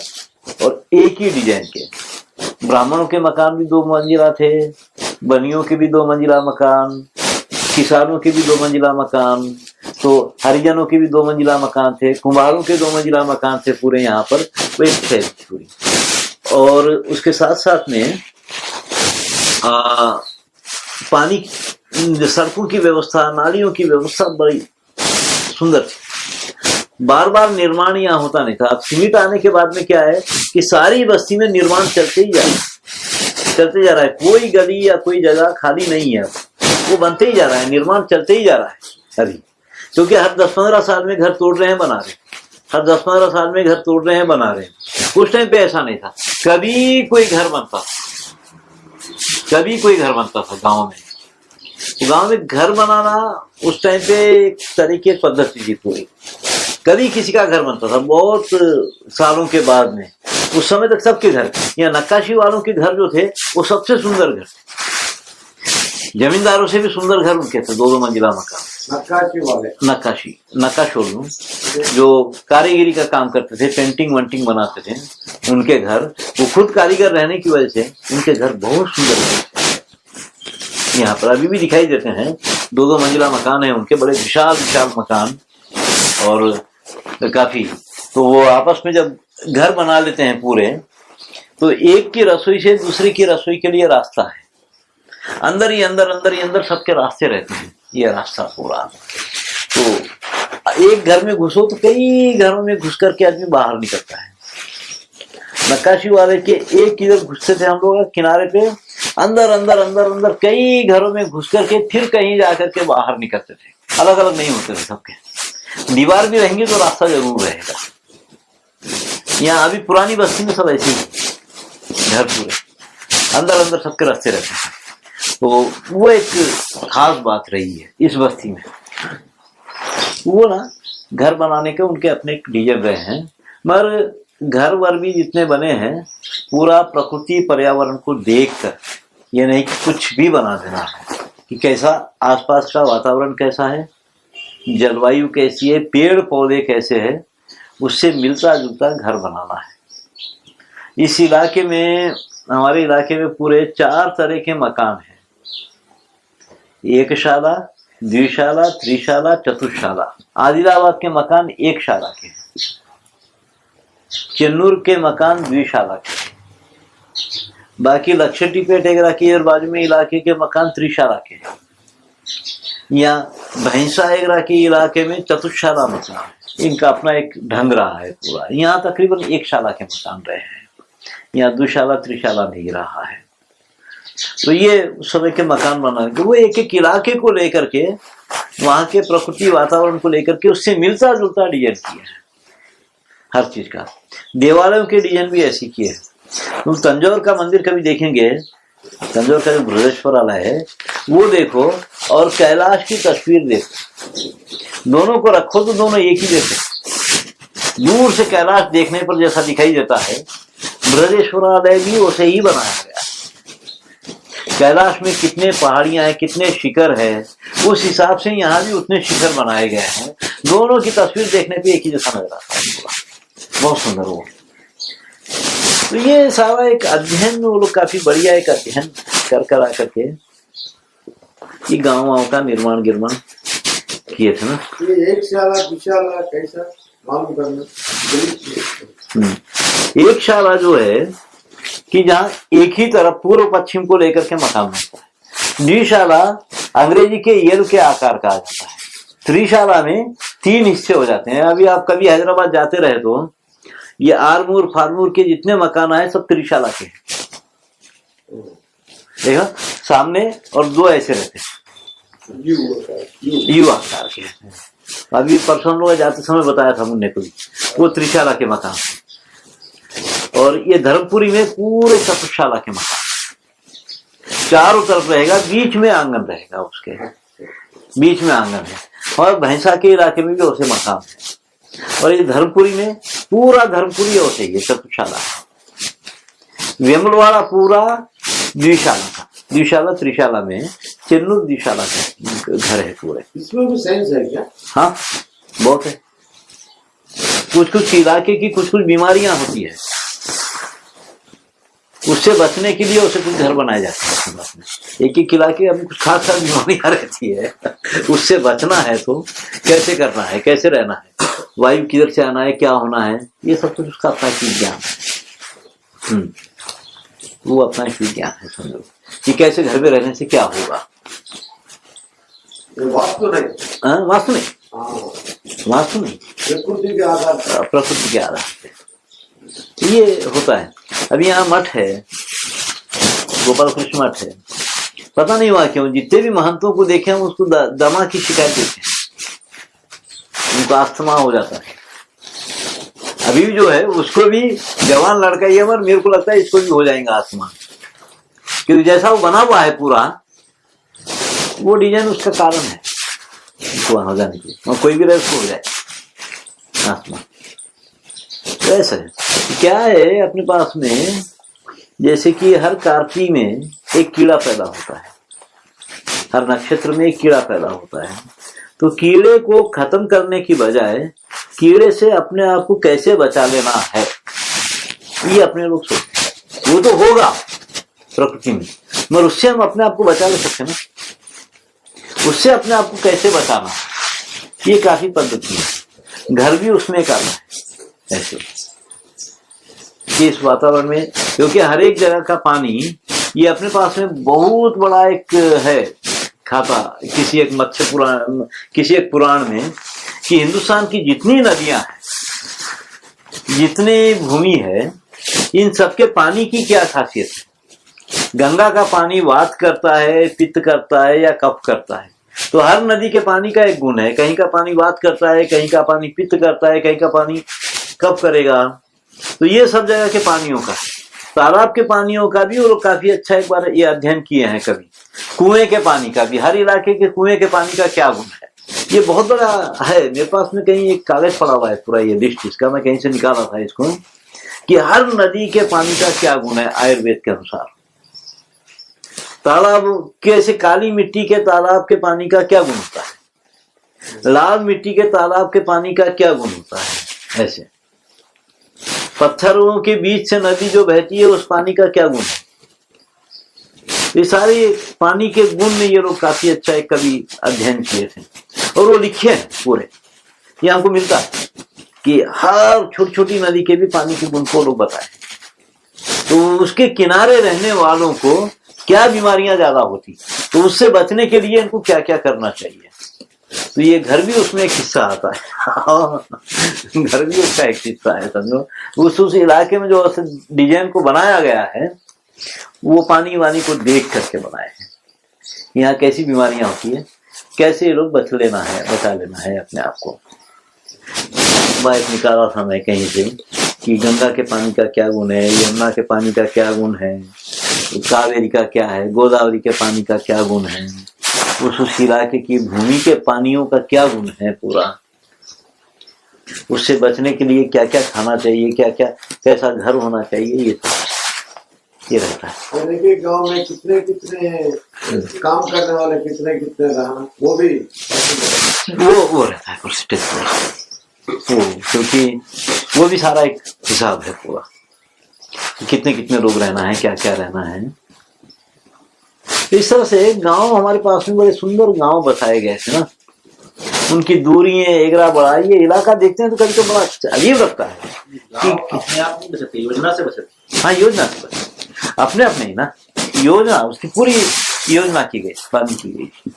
और एक ही डिजाइन के। ब्राह्मणों के मकान भी 2 मंजिला थे, बनियों के भी 2 मंजिला मकान, किसानों के भी 2 मंजिला मकान, तो हरिजनों के भी 2 मंजिला मकान थे, कुम्हारों के 2 मंजिला मकान थे पूरे यहाँ पर। वो एक शहर थी पूरी। और उसके साथ साथ में पानी, सड़कों की व्यवस्था, नालियों की व्यवस्था बड़ी सुंदर थी। बार बार निर्माण यहाँ होता नहीं था। अब सीमेंट आने के बाद में क्या है कि सारी बस्ती में निर्माण चलते ही जाए। चलते जा रहा है, कोई गली या कोई जगह खाली नहीं है, वो बनते ही जा रहा है, निर्माण चलते ही जा रहा है अभी, क्योंकि हर 10-15 साल में घर तोड़ रहे हैं बना रहे, हर 10-15 साल में घर तोड़ रहे हैं बना रहे। उस टाइम पे ऐसा नहीं था, कभी कोई घर बनता था गांव में। तो गांव में घर बनाना उस टाइम पे एक तरीके पद्धति थी पूरी, कभी किसी का घर बनता था, बहुत सालों के बाद में। उस समय तक सबके घर, या नक्काशी वालों के घर जो थे वो सबसे सुंदर घर थे, जमींदारों से भी सुंदर घर उनके थे, 2-2 मंजिला मकान। नक्काशी वाले, नक्काश जो कारीगरी का काम करते थे, पेंटिंग वेंटिंग बनाते थे, उनके घर, वो खुद कारीगर रहने की वजह से उनके घर बहुत सुंदर थे। यहाँ पर अभी भी दिखाई देते हैं, 2-2 मंजिला मकान है उनके, बड़े विशाल विशाल मकान, और काफी। तो वो आपस में जब घर बना लेते हैं पूरे, तो एक की रसोई से दूसरे की रसोई के लिए रास्ता है, अंदर ही अंदर सबके रास्ते रहते हैं, ये रास्ता पूरा। तो एक घर में घुसो तो कई घरों में घुस करके आदमी बाहर निकलता है। नक्काशी वाले के एक इधर घुसते थे हम लोग किनारे पे, अंदर कई घरों में घुस करके फिर कहीं जाकर के बाहर निकलते थे, अलग अलग नहीं होते थे सबके। दीवार भी रहेंगी तो रास्ता जरूर रहेगा। यहाँ अभी पुरानी बस्ती में सब ऐसे ही घर पूरे अंदर सबके रास्ते रहते हैं। तो वो एक खास बात रही है इस बस्ती में। वो ना घर बनाने के उनके अपने डिजाइन रहे हैं, मगर घर वर भी जितने बने हैं पूरा प्रकृति पर्यावरण को देखकर, ये नहीं कि कुछ भी बना देना है, कि कैसा आसपास का वातावरण कैसा है, जलवायु कैसी है, पेड़ पौधे कैसे है, उससे मिलता जुलता घर बनाना है। इस इलाके में, हमारे इलाके में पूरे 4 तरह के मकान हैं, एक शाला, द्विशाला, त्रिशाला, चतुशाला। आदिलाबाद के मकान एक शाला के हैं, चेन्नूर के मकान द्विशाला के, बाकी लक्षटीपेट एगरा की और बाजू में इलाके के मकान त्रिशाला के, या भैंसा एगरा के इलाके में चतुशाला मकान, इनका अपना एक ढंग रहा है पूरा। यहाँ तकरीबन एक शाला के मकान रहे हैं, यहाँ द्विशाला त्रिशाला नहीं रहा है। तो ये उस समय के मकान बना के वो एक एक इलाके को लेकर के, वहां के प्रकृति वातावरण को लेकर के उससे मिलता जुलता डिजाइन किया है हर चीज का। देवालयों के डिजाइन भी ऐसी किए हैं। तुम तंजौर का मंदिर कभी देखेंगे, तंजौर का जो बृहदेश्वरालय है वो देखो, और कैलाश की तस्वीर देखो, दोनों को रखो तो दोनों एक ही देखो। दूर से कैलाश देखने पर जैसा दिखाई देता है, बृहदेश्वरालय भी वैसे ही बनाया गया। कैलाश में कितने पहाड़ियां हैं, कितने शिखर है, उस हिसाब से यहाँ भी उतने शिखर बनाए गए हैं। दोनों की तस्वीर देखने पे एक ही जैसा नजर आता है, बहुत सुंदर वो। तो ये सारा एक अध्ययन, वो लोग काफी बढ़िया एक अध्ययन कर आकर के ये गाँव का निर्माण गिरमाण किए थे ना। ये एक शाला दुशाला कैसा मालूम करना। एक शाला जो है कि जहाँ एक ही तरफ पूर्व पश्चिम को लेकर के मकान बनता है। द्विशाला अंग्रेजी के यल के आकार का आ जाता है। त्रिशाला में 3 हिस्से हो जाते हैं। अभी आप कभी हैदराबाद जाते रहे तो ये आरमूर फारमूर के जितने मकान आए सब त्रिशाला के हैं, देखा सामने, और 2 ऐसे रहते हैं यू आकार के। अभी परसों लोग जाते समय बताया था मुन्ने को, वो त्रिशाला के मकान। और ये धर्मपुरी में पूरे चतुशाला के मकान, चारों तरफ रहेगा, बीच में आंगन रहेगा, उसके बीच में आंगन है। और भैंसा के इलाके में भी वैसे मकान है। और ये धर्मपुरी में पूरा धर्मपुरी वैसे ही चतुशाला है। वेमुलवाड़ा पूरा द्विशाला का, द्विशाला त्रिशाला में चेन्नूर द्विशाला का घर है पूरे। इसमें भी साइंस है क्या? हाँ, बहुत है। कुछ इलाके की कुछ बीमारियां होती है, उससे बचने के लिए उसे कुछ घर बनाए जाते हैं। एक इलाके अभी कुछ खास बीमारियां रहती है, उससे बचना है तो कैसे करना है, कैसे रहना है, वायु किधर से आना है, क्या होना है, ये सब कुछ उसका अपना एक विज्ञान है। वो अपना एक विज्ञान है, समझो कि कैसे घर में रहने से क्या होगा। वास्तु नहीं, वास्तु नहीं, वास्तु नहीं, प्रकृति के आधार पर, प्रकृति के आधार पे ये होता है। अभी यहाँ मठ है, गोपाल कृष्ण मठ है, पता नहीं हुआ क्यों जितने भी महंतों को देखे हम उसको दमा की शिकायत देते हैं, उनको अस्थमा हो जाता है। अभी भी जो है उसको भी जवान लड़का ही है, पर मेरे को लगता है इसको भी हो जाएगा अस्थमा, क्योंकि जैसा वो बना हुआ है पूरा, वो डिजाइन उसका कारण है उसको हो जाने के लिए, और कोई भी रहे उसको हो जाए अस्थमा। तो ऐसा है क्या है अपने पास में, जैसे कि हर कार्ती में एक कीड़ा पैदा होता है, हर नक्षत्र में एक कीड़ा पैदा होता है, तो कीड़े को खत्म करने की बजाय कीड़े से अपने आप को कैसे बचा लेना है, ये अपने लोग सोचते हैं। वो तो होगा प्रकृति में, मगर उससे हम अपने आप को बचा ले सकते हैं ना, उससे अपने आप को कैसे बचाना, ये काफी पद्धति है। घर भी उसमें करना है ऐसे कि इस वातावरण में, क्योंकि हर एक जगह का पानी ये अपने पास में बहुत बड़ा एक है खाता, किसी एक मत्स्य पुराण, किसी एक पुराण में, कि हिंदुस्तान की जितनी नदियां हैं, जितनी भूमि है, इन सबके पानी की क्या खासियत है। गंगा का पानी वात करता है, पित्त करता है या कफ करता है, तो हर नदी के पानी का एक गुण है, कहीं का पानी वात करता है, कहीं का पानी पित्त करता है, कहीं का पानी कफ करेगा। तो ये सब जगह के पानियों का, तालाब के पानियों का भी वो लोग काफी अच्छा एक बार ये अध्ययन किए हैं कभी, कुएं के पानी का भी, हर इलाके के कुएं के पानी का क्या गुण है, ये बहुत बड़ा है। मेरे पास में कहीं एक कागज पड़ा हुआ है पूरा ये लिस्ट, इसका मैं कहीं से निकाला था इसको, कि हर नदी के पानी का क्या गुण है आयुर्वेद के अनुसार। तालाब कैसे, काली मिट्टी के तालाब के पानी का क्या गुण होता है, लाल मिट्टी के तालाब के पानी का क्या गुण होता है, ऐसे पत्थरों के बीच से नदी जो बहती है उस पानी का क्या गुण है। ये सारे पानी के गुण में ये लोग काफी अच्छा एक कभी अध्ययन किए थे और वो लिखे हैं पूरे। ये हमको मिलता है कि हर छोटी छोटी नदी के भी पानी के गुण को लोग बताए, तो उसके किनारे रहने वालों को क्या बीमारियां ज्यादा होती, तो उससे बचने के लिए इनको क्या क्या करना चाहिए। तो ये घर भी उसमें एक हिस्सा आता है घर भी उसका एक हिस्सा है, समझो। उस इलाके में जो डिजाइन को बनाया गया है वो पानी वानी को देख करके बनाए हैं, यहाँ कैसी बीमारियां होती है, कैसे ये लोग बचा लेना है अपने आप को। बाइक निकाला था मैं कहीं से कि गंगा के पानी का क्या गुण है, यमुना के पानी का क्या गुण है, कावेरी का क्या है, गोदावरी के पानी का क्या गुण है, उस इलाके की भूमि के पानियों का क्या गुण है पूरा, उससे बचने के लिए क्या क्या खाना चाहिए, क्या क्या कैसा घर होना चाहिए, ये रहता है। देखिए गांव में कितने कितने काम करने वाले कितने कितने रहना, वो भी वो रहता है परसेंटेज, क्योंकि वो भी सारा एक हिसाब है पूरा, कितने कितने लोग रहना है, क्या क्या रहना है। इस तरह से गांव हमारे पास में बड़े सुंदर गांव बताए गए थे ना, उनकी दूरियां एगरा बड़ा, ये इलाका देखते हैं तो कभी तो बड़ा अजीब लगता है कि अपने आप नहीं बचते, योजना से बचते। हाँ, योजना से बचते, अपने अपने ही ना, योजना उसकी पूरी योजना की गई, प्लानिंग की गई।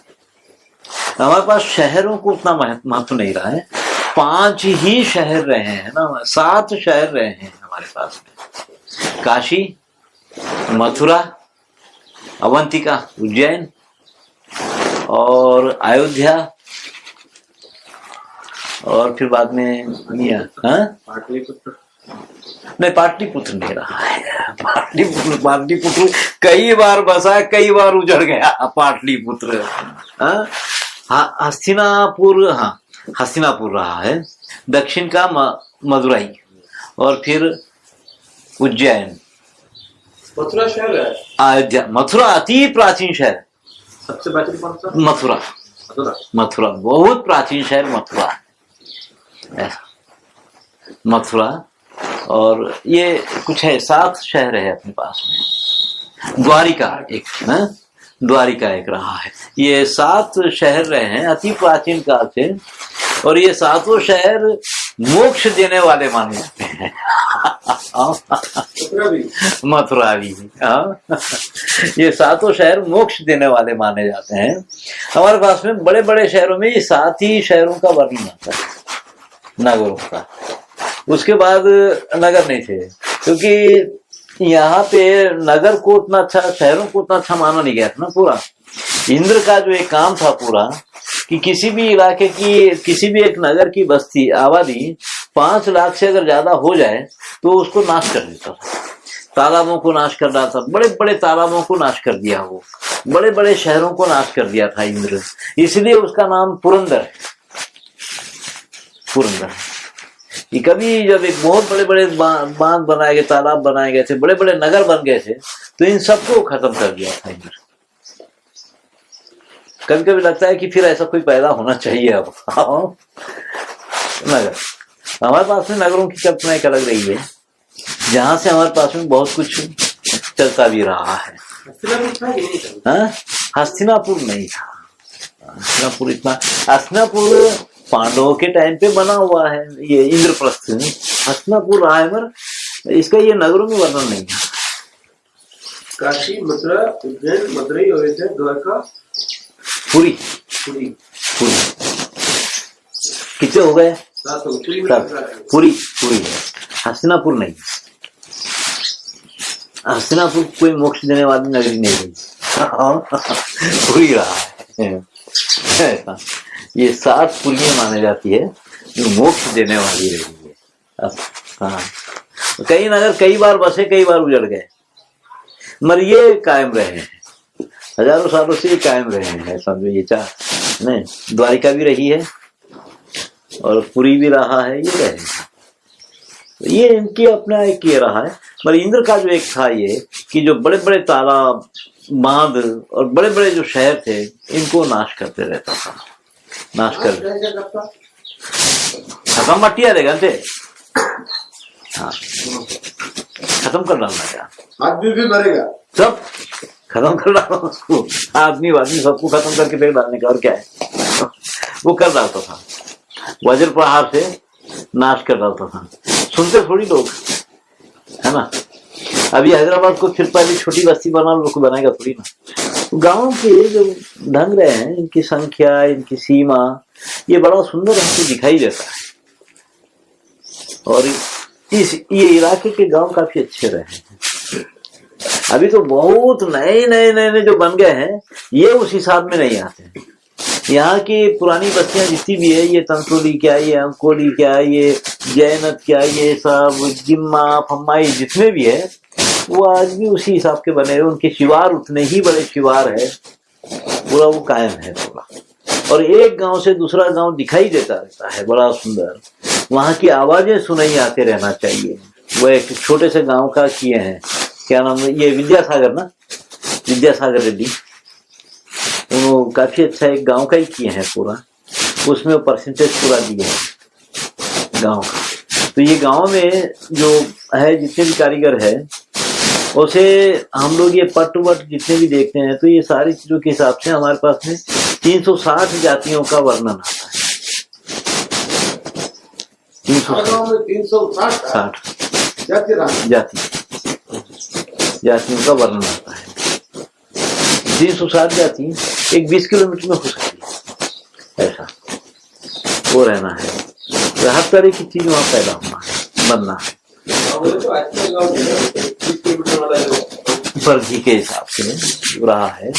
हमारे पास शहरों को उतना महत्व नहीं रहा है, 5 ही शहर रहे हैं ना, 7 शहर रहे हैं हमारे पास में, काशी, मथुरा, अवंतिका, उज्जैन और अयोध्या, और फिर बाद में पाटलिपुत्र नहीं, पाटलिपुत्र नहीं रहा है। पाटलिपुत्र कई बार बसा, कई बार उजड़ गया पाटलिपुत्र। हस्तिनापुर, हाँ हस्तिनापुर रहा है, दक्षिण का मदुरई, और फिर उज्जैन, मथुरा शहर है, अयोध्या। मथुरा अति प्राचीन शहर, सबसे प्राचीन कौन सा? मथुरा। मथुरा बहुत प्राचीन शहर मथुरा, मथुरा। और ये कुछ है 7 शहर है अपने पास में। द्वारिका एक, द्वारिका एक रहा है। ये 7 शहर रहे हैं अति प्राचीन काल से, और ये 7 शहर मोक्ष देने वाले माने जाते हैं। मथुरा भी, ये 7 शहर मोक्ष देने वाले माने जाते हैं। हमारे पास में बड़े बड़े शहरों में ये 7 ही शहरों का वर्णन आता है, नगरों का। उसके बाद नगर नहीं थे, क्योंकि यहाँ पे नगर को उतना अच्छा, शहरों को उतना अच्छा माना नहीं गया था ना पूरा। इंद्र का जो एक काम था पूरा कि किसी भी इलाके की, किसी भी एक नगर की बस्ती आबादी 5 लाख से अगर ज्यादा हो जाए तो उसको नाश कर देता था। तालाबों को नाश कर रहा था, बड़े बड़े तालाबों को नाश कर दिया, वो बड़े बड़े शहरों को नाश कर दिया था इंद्र। इसलिए उसका नाम पुरंदर है। पुरंदर ये कभी जब एक बहुत बड़े बड़े बांध बनाए गए, तालाब बनाए गए थे, बड़े बड़े नगर बन गए थे, तो इन सबको खत्म कर दिया था इंद्र। कभी कभी लगता है कि फिर ऐसा कोई पैदा होना चाहिए अब। नगर, हमारे पास में नगरों की कल्पना एक अलग रही है, जहां से हमारे पास में बहुत कुछ चलता भी रहा है। हस्तिनापुर नहीं था। हस्तिनापुर इतना, हस्तिनापुर पांडवों के टाइम पे बना हुआ है, ये इंद्रप्रस्थ हस्तिनापुर रहा है, मगर इसका ये नगरों में वर्णन नहीं है। काशी, मथुरा, उज्जैन, मदुरई और इधर द्वारका, पुरी। कितने हो गए? पुरी है, हस्तिनापुर नहीं। हस्तिनापुर कोई मोक्ष देने वाली नगरी नहीं रही। पुरी रहा है। ये 7 पुरियां मानी जाती है जो मोक्ष देने वाली रही है। हाँ, कई नगर कई बार बसे, कई बार उजड़ गए, मगर ये कायम रहे हैं, हजारों सालों से ये कायम रहे हैं। समझो ये 4 नहीं, द्वारिका भी रही है और पुरी भी रहा है, ये रहे। ये इनकी अपना एक ये रहा है। पर इंद्र का जो एक था ये कि जो बड़े बड़े तालाब, बांध और बड़े बड़े जो शहर थे, इनको नाश करते रहता था। नाश कर खत्म मटिया देगा थे। हाँ, खत्म कर डालना क्या, आदमी भी मरेगा, सब खत्म कर डालना उसको, आदमी सबको खत्म करके फेंक डालने का, और क्या है। वो कर डालता था, वज्र प्रहार से नाश कर डालता था। सुनते थोड़ी लोग, है ना। अभी हैदराबाद को फिर पहले छोटी बस्ती बना, लोग बनाएगा थोड़ी ना। गांव के जो ढंग रहे हैं, इनकी संख्या, इनकी सीमा, ये बड़ा सुंदर हमको दिखाई देता है। और ये इलाके के गांव काफी अच्छे रहे हैं। अभी तो बहुत नए जो बन गए हैं, ये उस हिसाब में नहीं आते। यहाँ की पुरानी बस्तियां जितनी भी है, ये तंत्रोली क्या, ये अंकोली क्या, ये जैनत क्या, ये सब जिम्मा फम्माई जितने भी है, वो आज भी उसी हिसाब के बने हैं। उनके शिवार उतने ही बड़े शिवार है, पूरा वो कायम है पूरा। और एक गांव से दूसरा गांव दिखाई देता रहता है, बड़ा सुंदर। वहां की आवाजें सुनाई आते रहना चाहिए। वो एक छोटे से गांव का किए हैं, क्या नाम है, ये विद्यासागर ना, विद्यासागर रेड्डी, वो काफी अच्छा एक गांव का ही किए हैं पूरा। उसमें परसेंटेज पूरा दिए हैं गांव का। तो ये गांव में जो है, जितने भी कारीगर है, उसे हम लोग ये पट वट जितने भी देखते हैं, तो ये सारी चीजों के हिसाब से हमारे पास में 360 जातियों का वर्णन आता है। 360 जातियों का वर्णन आता है। 360 जाति एक 20 किलोमीटर में हो सकती है, ऐसा वो रहना है। तो हर तरह की चीज वहां पैदा होना है, बनना है, वर्गी के हिसाब से रहा है।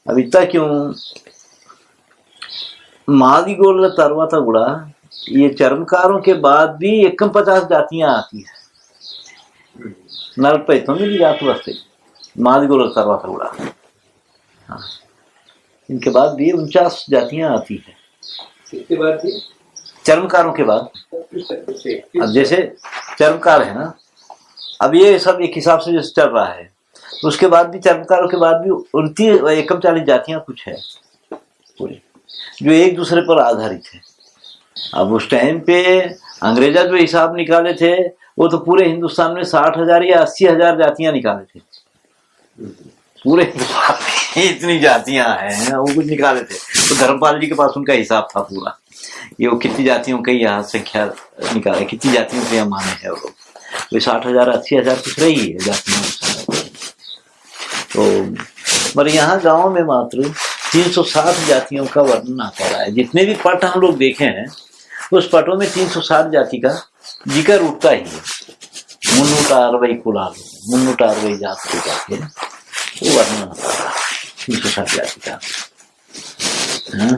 अब इतना क्यों, मादिगोल तरवाता गुड़ा, ये चर्मकारों के बाद भी 51 जातियां आती है। नरपैतों में भी जात बसते मादिगोल तरवाता गुड़ा। हाँ, इनके बाद भी 49 जातियां आती है। इसके बाद भी चर्मकारों के बाद, अब जैसे चर्मकार है ना, अब ये सब एक हिसाब से जैसे चल रहा है, तो उसके बाद भी चर्मकारों के बाद भी 39 जातियां कुछ है पूरी, जो एक दूसरे पर आधारित है। अब उस टाइम पे अंग्रेजा जो हिसाब निकाले थे, वो तो पूरे हिंदुस्तान में 60,000 या 80,000 जातियां निकाले थे पूरे हिंदुस्तान में। इतनी जातियां हैं, वो कुछ निकाले थे। तो धर्मपाल जी के पास उनका हिसाब था पूरा, ये वो कितनी जातियों की यहाँ संख्या निकाले, कितनी जातियों के यहाँ माने हैं वो लोग। तो 60,000 80,000 कुछ रही है जातियां। तो पर यहाँ गांव में मात्र 360 जातियों का वर्णन आता रहा है। जितने भी पट हम लोग देखे हैं, उस पटों में 360 जाति का जिक्र उठता ही है। मुन्नूटारवई कुलालो, मुन्नूटारवई जात को जाके वो वर्णन आता है 360 जाति का। हाँ?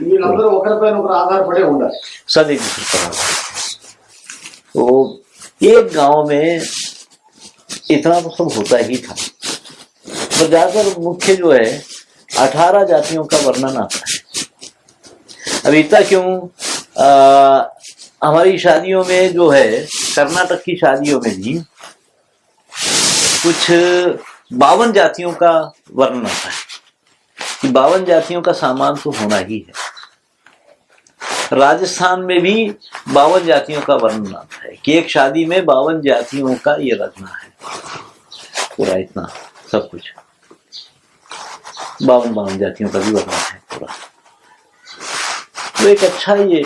వీళ్ళందరూ ఒకరిపైన ఒకరు ఆధారపడే ఉండాలి। सब एक दूसरे पर आधारित। तो एक गांव में इतना तो सब होता ही था, पर ज्यादातर मुख्य जो है 18 जातियों का वर्णन आता है। अब इतना क्यों, हमारी शादियों में जो है, कर्नाटक की शादियों में भी कुछ 52 जातियों का वर्णन आता है कि 52 जातियों का सामान तो होना ही है। राजस्थान में भी 52 जातियों का वर्णन आता है कि एक शादी में 52 जातियों का ये रखना है, पूरा इतना सब कुछ 52 जातियों का भी वर्णन है पूरा। तो एक अच्छा ये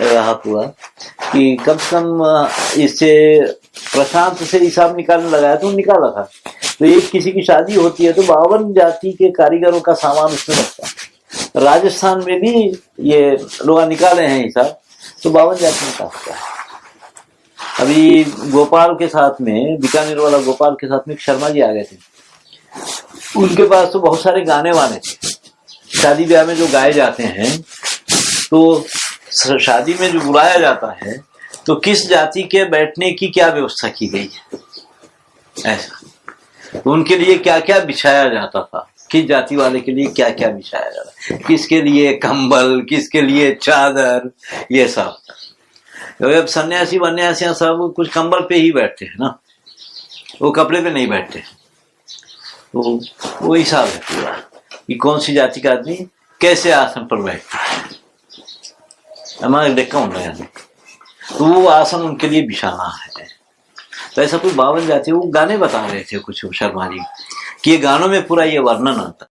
रहा पूरा कि कम से कम इससे प्रशांत से हिसाब निकालने लगाया तो निकाला था। तो एक किसी की शादी होती है तो 52 जाति के कारीगरों का सामान उसमें लगता है। राजस्थान में भी ये लोग निकाले हैं हिसाब, तो 52 जातियों का होता है। अभी गोपाल के साथ में, बीकानेर वाला गोपाल के साथ में एक शर्मा जी आ गए थे, उनके पास तो बहुत सारे गाने वाने थे। शादी ब्याह में जो गाए जाते हैं, तो शादी में जो बुलाया जाता है तो किस जाति के बैठने की क्या व्यवस्था की गई है, ऐसा तो उनके लिए क्या क्या बिछाया जाता था, किस जाति वाले के लिए क्या क्या बिछाया जाता, किसके लिए कंबल, किसके लिए चादर, ये सब। अब सन्यासी वन्यासियां सब कुछ कंबल पे ही बैठते हैं ना, वो कपड़े पे नहीं बैठते। तो वो हिसाब है पूरा कि कौन सी जाति का आदमी कैसे आसन पर बैठता है। हमारे देखा होना है तो वो आसन उनके लिए बिछाना है। तो ऐसा कोई 52 जाति, वो गाने बता रहे थे कुछ शर्मा जी कि ये गानों में पूरा ये वर्णन आता है।